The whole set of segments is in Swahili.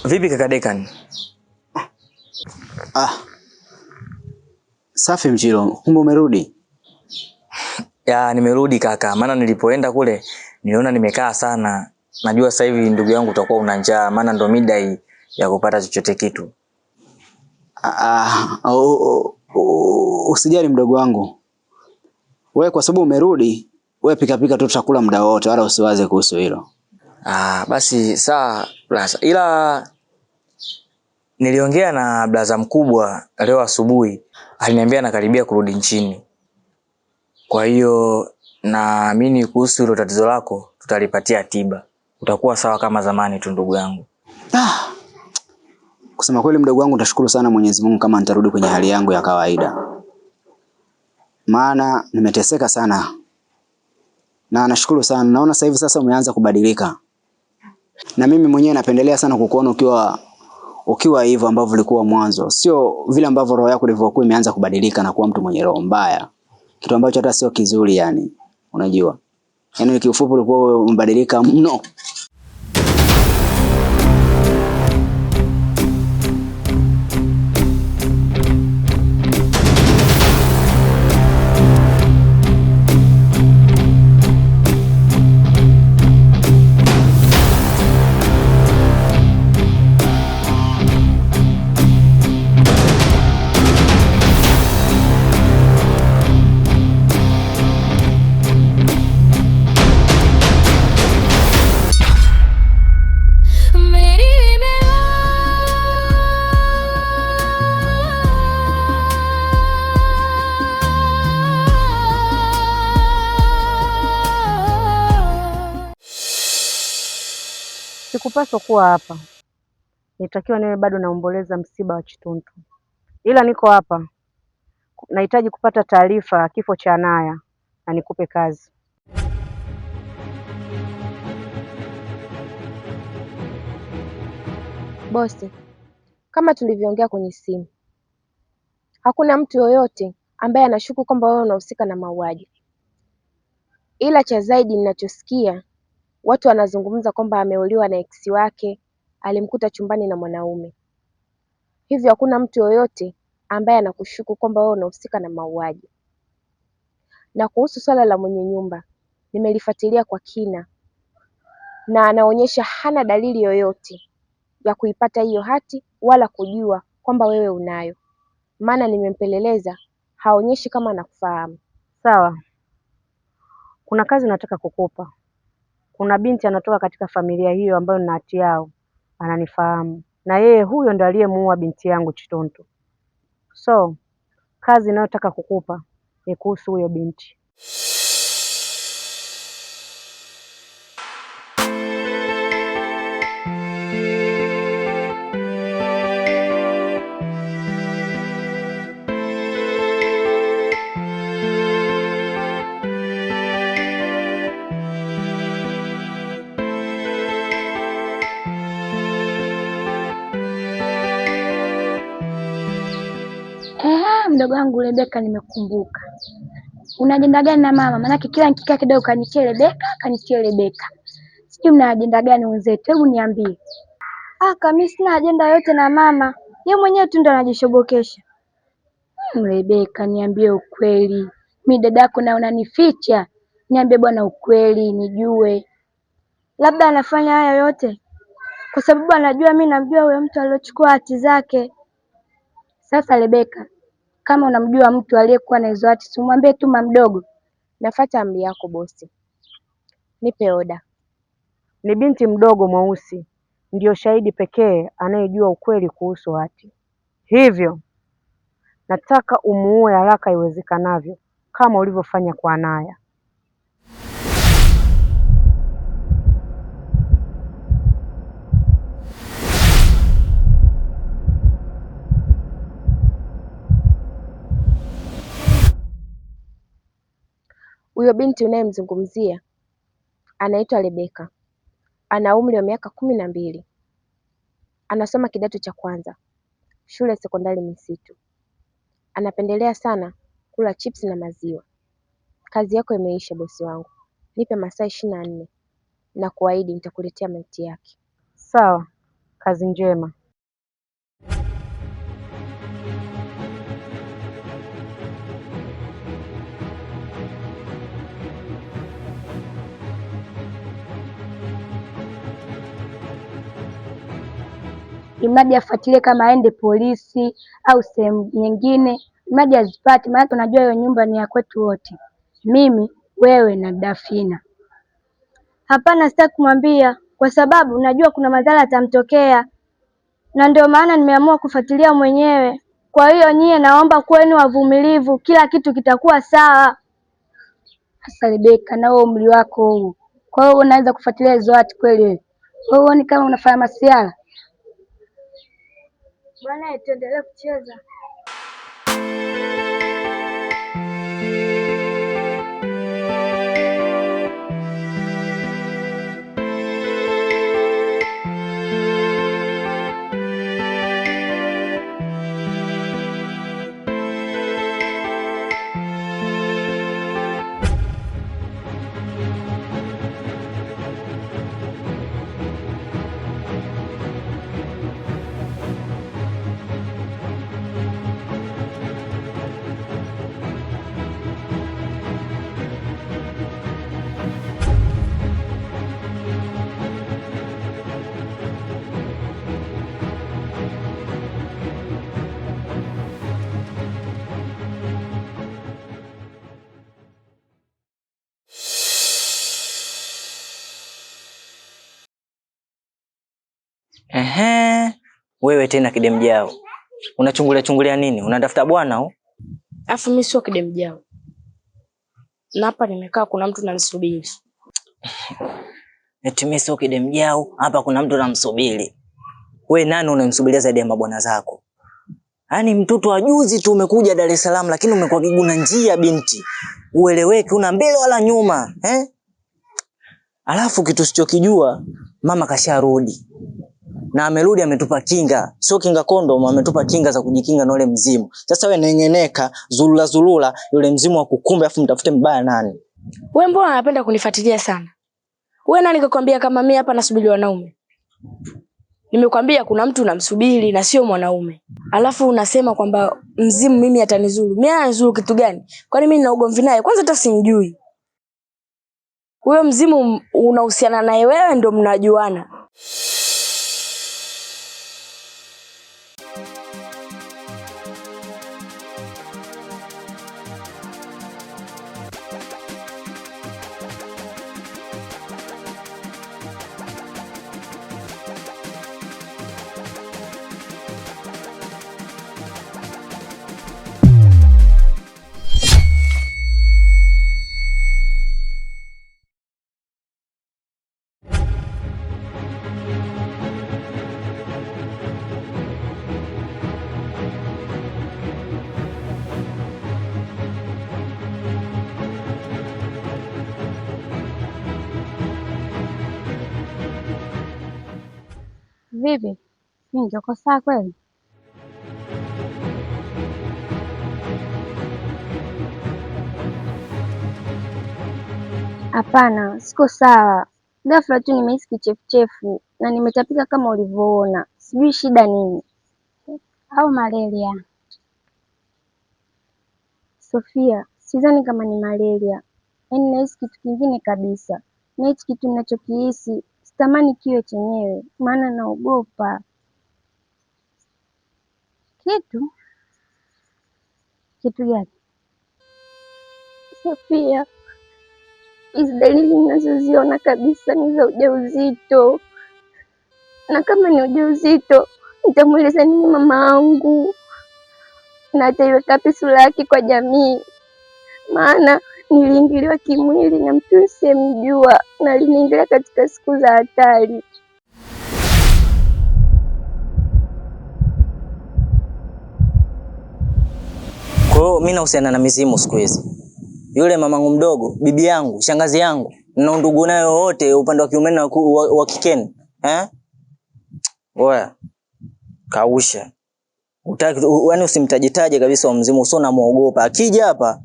Vipi kaka Dekan? Safi Mchilo, kumbe umerudi? Ya, nimerudi kaka. Maana nilipoenda kule niliona nimekaa sana. Najua sasa hivi ndugu yangu utakuwa una njaa, maana ndo mida hii ya kupata chochote kitu. Usijali mdogo wangu. Wewe kwa sababu umerudi, wewe pika tu tutakula muda wote, wala usiwaze kuhusu hilo. Basi sawa blaza. Ila niliongea na blaza mkubwa leo asubuhi. Aliniambia anakaribia kurudi nchini. Kwa hiyo naamini kuhusu hilo tatizo lako tutalipatia tiba. Utakuwa sawa kama zamani tu ndugu yangu. Kusema kweli mdogo wangu, nitashukuru sana Mwenyezi Mungu kama nitarudi kwenye hali yangu ya kawaida. Maana nimeteseka sana. Na nashukuru sana. Naona sasa hivi sasa umeanza kubadilika. Na mimi mwenyewe napendelea sana kukuona ukiwa hivyo ambavyo ulikuwa mwanzo. Sio vile ambavyo roho yako ilivyokuwa imeanza kubadilika na kuwa mtu mwenye roho mbaya. Kitu ambacho hata sio kizuri yani. Unajua? Yaani kiufupi ulikuwa umebadilika mno. Sikupaswa kuwa hapa. Nitakiwa niwe bado naomboleza msiba wa Chituntu. Ila niko hapa. Nahitaji kupata taarifa kifo cha Anaya na nikupe kazi. Bosi, kama tulivyoongea kwenye simu, hakuna mtu yoyote ambaye anashuku kwamba wewe unahusika na mauaji. Ila cha zaidi ninachosikia, watu wanazungumza kwamba ameuliwa na ex wake, alimkuta chumbani na mwanaume. Hivyo hakuna mtu yoyote ambaye anakushuku kwamba wewe unahusika na mauaji. Na kuhusu swala la mwenye nyumba, nimelifuatilia kwa kina na anaonyesha hana dalili yoyote ya kuipata hiyo hati wala kujua kwamba wewe unayo. Maana nimempeleleza, haonyeshi kama anakufahamu. Sawa. Kuna kazi nataka kukupa. Kuna binti anatoka katika familia hiyo ambayo nina hati yao, ananifahamu. Na yeye huyo ndo aliyemuua binti yangu Chituntu. So, kazi ninayotaka kukupa ni kuhusu huyo binti. Mdogo wangu Rebeka, nimekumbuka. Una ajenda gani na mama? Maana kila nikikaa kidogo kanitie Rebeka. Sijui mna ajenda gani wenzetu? Hebu niambie. Mimi sina ajenda yote na mama. Yeye mwenyewe tu ndo anajishobokesha. Rebeka, niambie ukweli. Mimi dadako na unanificha. Niambie bwana ukweli nijue. Labda anafanya haya yote kwa sababu anajua mimi namjua huyo mtu aliyochukua hati zake. Sasa Rebeka, kama unamjua mtu aliyekuwa na hizo hati, simwambie tu mama mdogo. Nafuata amri yako bosi. Nipe oda. Ni binti mdogo mweusi ndio shahidi pekee anayejua ukweli kuhusu hati. Hivyo nataka umuue haraka iwezekanavyo kama ulivyofanya kwa Anaya. Huyo binti unayemzungumzia anaitwa Rebeka. Ana umri wa miaka 12. Anasoma kidato cha kwanza, shule sekondari Misitu. Anapendelea sana kula chips na maziwa. Kazi yako imeisha bosi wangu. Nipe masaa 24 na kuahidi nitakuletea maiti yake. Sawa. Kazi njema. Imradi afuatilie kama aende polisi au sehemu nyingine, imradi azipate, maana tunajua hiyo nyumba ni ya kwetu wote, mimi, wewe na Dafina. Hapana, sitaki kumwambia kwa sababu najua kuna madhara yatamtokea, na ndio maana nimeamua kufuatilia mwenyewe. Kwa hiyo nyie, naomba kwenu wavumilivu, kila kitu kitakuwa sawa. Sasa Rebeka, na wewe umri wako huu, kwa hiyo unaweza kufuatilia hizo watu kweli? Wewe huoni kama unafanya masiala? Bwana, tuendelee kucheza. Wewe tena kidemjao. Unachungulia nini? Unatafuta bwana au? Afu mimi sio kidemjao. Na hapa nimekaa kuna mtu ananisubiri. Eti mimi sio kidemjao, hapa kuna mtu anamsubiri. Wewe nani unamsubiria zaidi ya mabwana zako? Yaani mtoto wa juzi tu umekuja Dar es Salaam lakini umekuwa kiguna njia binti. Ueleweki, una mbele wala nyuma, Alafu kitu sichokijua, mama kasharudi. Na amerudi ametupa kinga. Sio kinga kondom, ametupa kinga za kujikinga na ule mzimu. Sasa wewe nengeneka, zulula yule mzimu wa kukumbe afu mtafute mbaya nani? Wewe mbona unapenda kunifuatilia sana? Wewe nani kakwambia kama mimi hapa nasubiri wanaume? Nimekwambia kuna mtu namsubiri na sio mwanaume. Alafu unasema kwamba mzimu mimi atanizuru. Mimi ananizuru kitu gani? Kwani mimi nina ugomvi naye? Kwanza hata simjui. Huyo mzimu unahusiana naye wewe ndio mnajuana. Vipi? Mimi niko sawa kweli? Hapana, siko sawa. Ghafla tu nimehisi kichefuchefu na nimetapika kama ulivyoona. Sijui shida nini. Au malaria? Sofia, sidhani kama ni malaria. Yaani nahisi kitu kingine kabisa. Na hichi kitu ninachokihisi sitamani kiwe chenyewe, maana naogopa. Kitu gani? Sofia, hizi dalili ninazoziona kabisa ni za ujauzito, na kama ni ujauzito nitamweleza nini mama yangu na ataiweka wapi sura yake kwa jamii? Maana niliingiliwa kimwili na mtu nisiyemjua na aliniingilia katika siku za hatari. Kwa hiyo mimi nahusiana na mizimu siku hizi. Yule mamangu mdogo, bibi yangu, shangazi yangu, na ndugu nayo wote upande wa kiume na wa kikeni, Oya. Kausha. Utaki yaani usimtajitaje kabisa wa mzimu, usio na muogopa. Akija hapa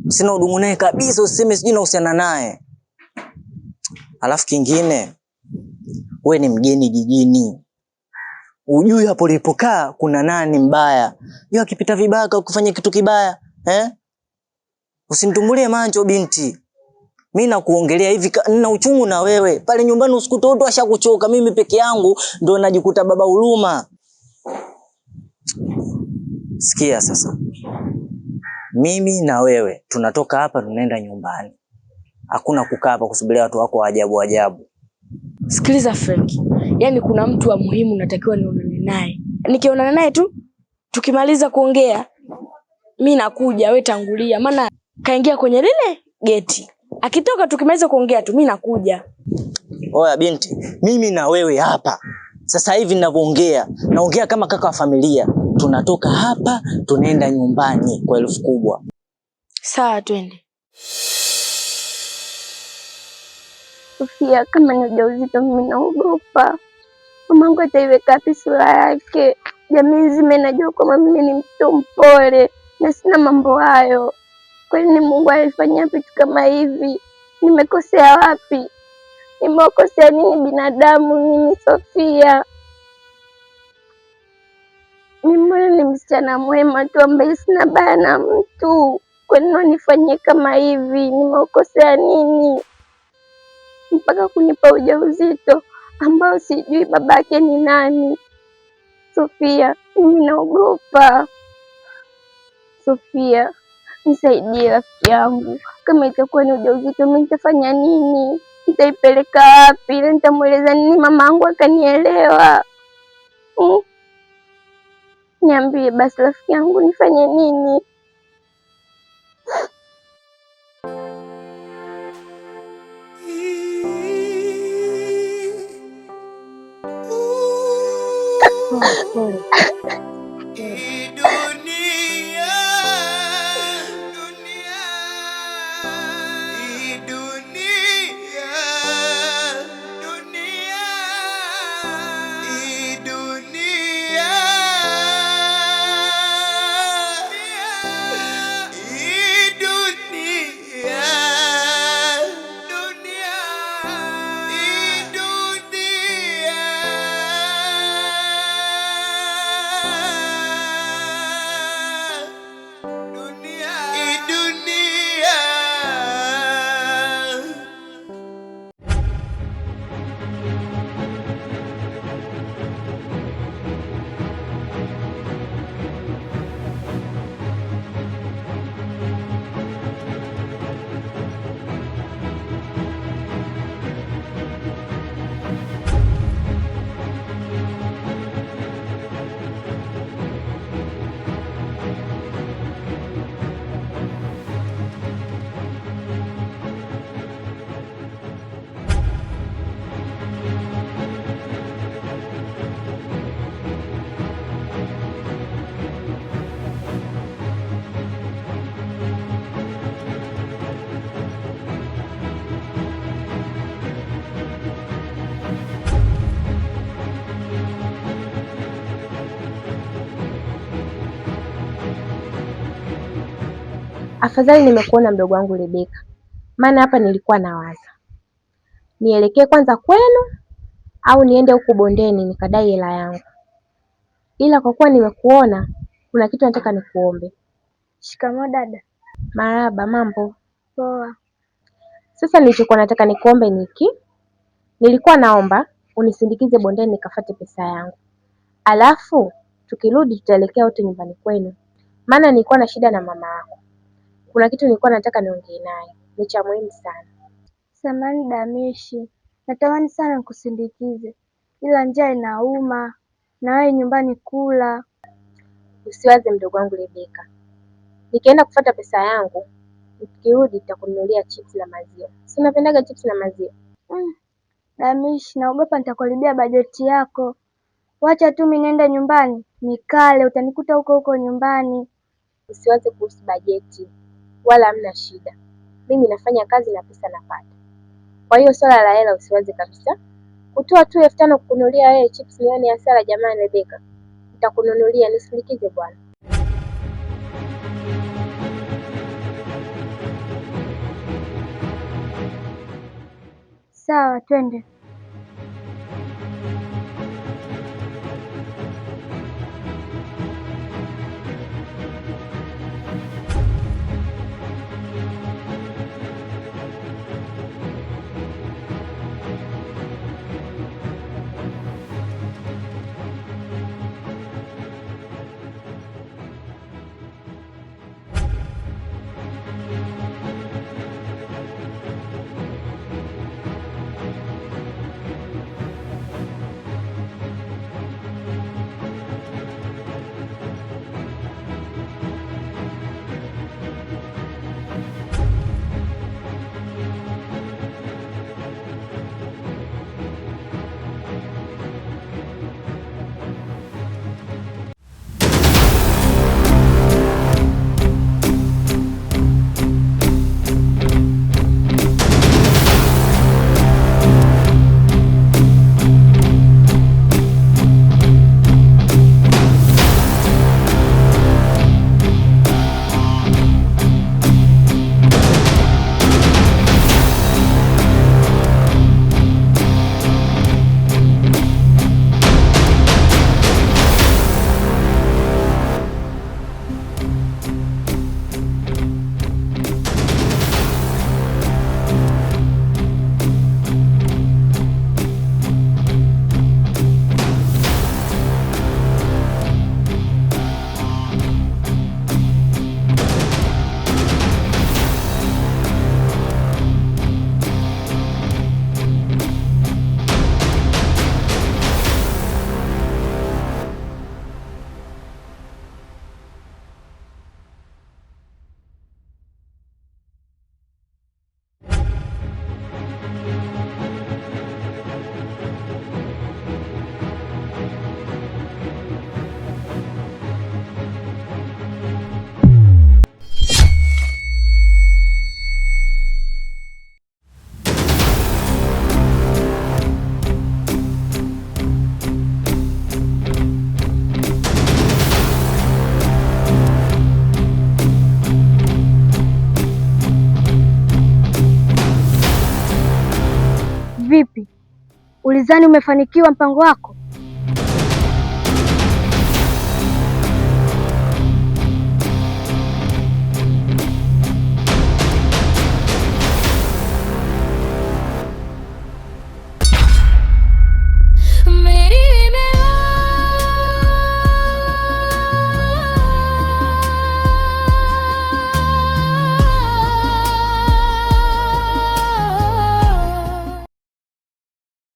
sina udumu naye kabisa, usiseme sijui nahusiana naye. Alafu kingine, wewe ni mgeni jijini. Ujui hapo ulipokaa kuna nani mbaya. Yeye akipita vibaya kufanya kitu kibaya, Usimtumbulie macho binti. Mimi nakuongelea hivi nina uchungu na wewe. Pale nyumbani usikute watu washakuchoka, mimi peke yangu ndo najikuta baba huruma. Sikia sasa. Mimi na wewe tunatoka hapa tunaenda nyumbani. Hakuna kukaa hapa kusubiria watu wako wa ajabu. Sikiliza Frank. Yaani kuna mtu wa muhimu natakiwa nionane naye. Nikionana naye tu tukimaliza kuongea mimi nakuja, wewe tangulia. Maana kaingia kwenye lile geti. Akitoka tukimaliza kuongea tu mimi nakuja. Oya binti, mimi na wewe hapa. Sasa hivi ninavyoongea, naongea kama kaka wa familia. Tunatoka hapa, tunaenda nyumbani kwa 1000 kubwa. Sawa, twende. Sofia, kama ni ujauzito mimi naogopa. Mamangu ataiweka wapi sura yake? Jamii nzima inajua kwamba mimi ni mtoto mpole na sina mambo hayo. Kwani Mungu alifanyia vitu kama hivi? Nimekosea wapi? Nimekosea nini binadamu mimi Sofia? Mimi ni msichana mwema tu ambaye sina baya na mtu. Kwa nini unifanyie kama hivi? Nimekosea nini mpaka kunipa ujauzito ambao sijui babake ni nani? Sofia, mimi naogopa. Sofia, nisaidie rafiki yangu. Kama itakuwa ni ujauzito mimi nitafanya nini? Nitaipeleka wapi? Na nitamweleza nini mamangu akanielewa? Niambie basi rafiki yangu, nifanye nini? Afadhali nimekuona mdogo wangu Rebeka, maana hapa nilikuwa nawaza nielekee kwanza kwenu au niende huku bondeni nikadai hela yangu, ila kwa kuwa nimekuona kuna kitu nataka nikuombe. Shikamoo dada. Marahaba, mambo? Poa. Sasa nilichokuwa nataka nikuombe niki, nilikuwa naomba unisindikize bondeni nikafate pesa yangu, alafu tukirudi tutaelekea wote nyumbani kwenu, maana nilikuwa na shida na mama yako. Kuna kitu nilikuwa nataka niongee naye, ni cha muhimu sana. Samahani Damishi, natamani sana nikusindikize, ila njaa inauma na wewe nyumbani kula. Usiwaze mdogo wangu Rebeka, nikienda kufuata pesa yangu, nikirudi nitakununulia chips na maziwa. Si unapendaga chips na maziwa? Damishi, naogopa nitakuharibia bajeti yako. Wacha tu mimi niende nyumbani nikale, utanikuta huko huko nyumbani. Usiwaze kuhusu bajeti, wala hamna shida. Mimi nafanya kazi na pesa napata. Kwa hiyo swala la hela usiwaze kabisa. Kutoa tu 5,000 kukununulia wewe chips nione hasara jamani Rebeka. Nitakununulia, nisindikize bwana. Sawa, twende. Vipi, ulizani umefanikiwa mpango wako?